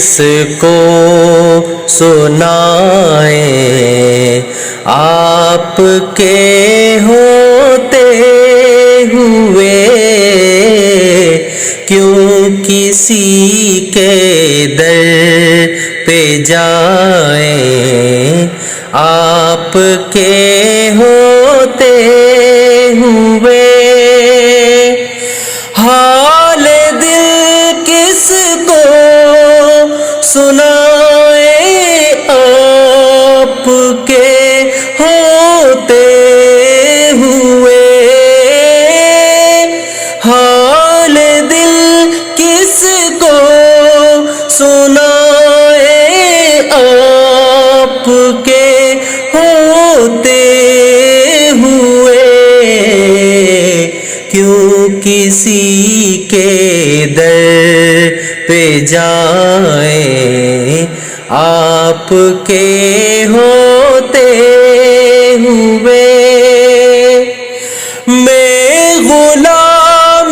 کس کو سنائیں، آپ کے ہوتے ہوئے کیوں کسی کے در پہ جائیں، آپ کے ہوتے ہوئے حال دل کس کو سنائیں، آپ کے ہوتے ہوئے حال دل کس کو سنائیں، آپ کے ہوتے ہوئے کیوں کسی کے در پہ جائیں، آپ کے ہوتے ہوئے میں غلام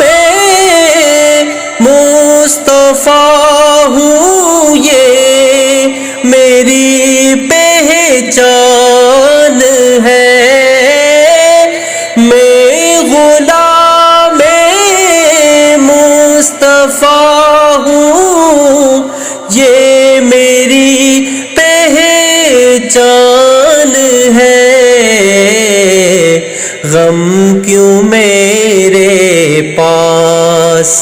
مصطفیٰ ہوں، یہ میری پہچان ہے، میں غلام مصطفیٰ ہوں، یہ میری پہچان ہے، غم کیوں میرے پاس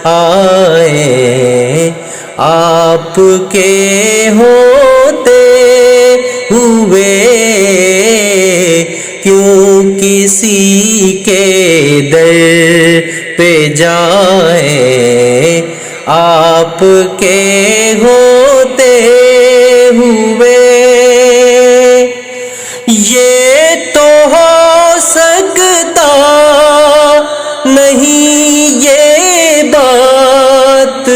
آئے، آپ کے ہوتے ہوئے کیوں کسی کے در پہ جائیں، آپ کے ہوتے ہوئے یہ تو ہو سکتا نہیں، یہ بات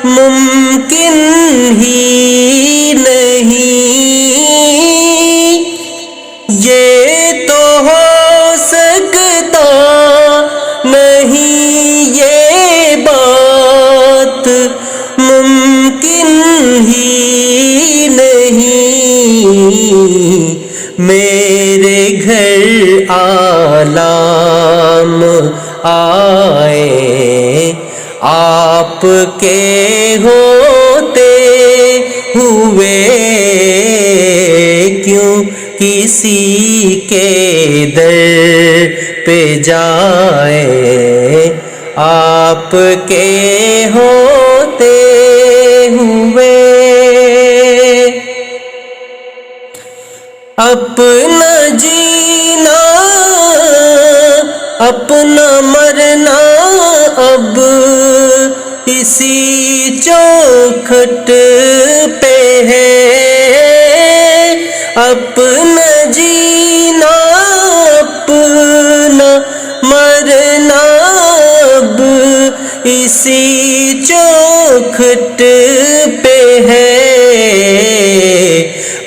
ممکن ہی نہیں، یہ تو ہو سکتا نہیں، یہ بات ممکن ہی نہیں، میرے گھر آلام آئے، آپ کے ہوتے ہوئے کیوں کسی کے در پہ جائیں، آپ کے ہوتے ہوئے اپنا جینا اپنا مرنا اب اسی چوکھٹ پہ ہے، اپنا جینا اپنا مرنا اب اسی چوکھٹ پہ ہے،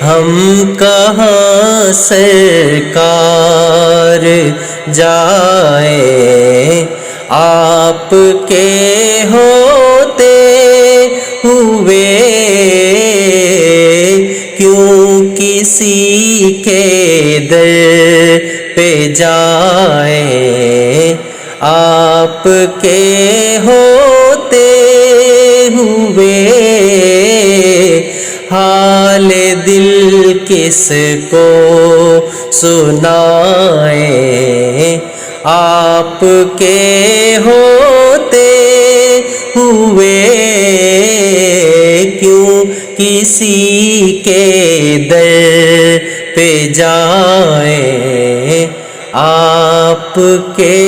ہم کہاں سرکار جائیں، آپ کے ہوتے ہوئے کیوں کسی کے در پہ جائیں، آپ کے ہوتے ہوئے حال دل کس کو سنائیں، آپ کے ہوتے ہوئے کیوں کسی کے در پہ جائیں، آپ کے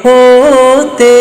ہوتے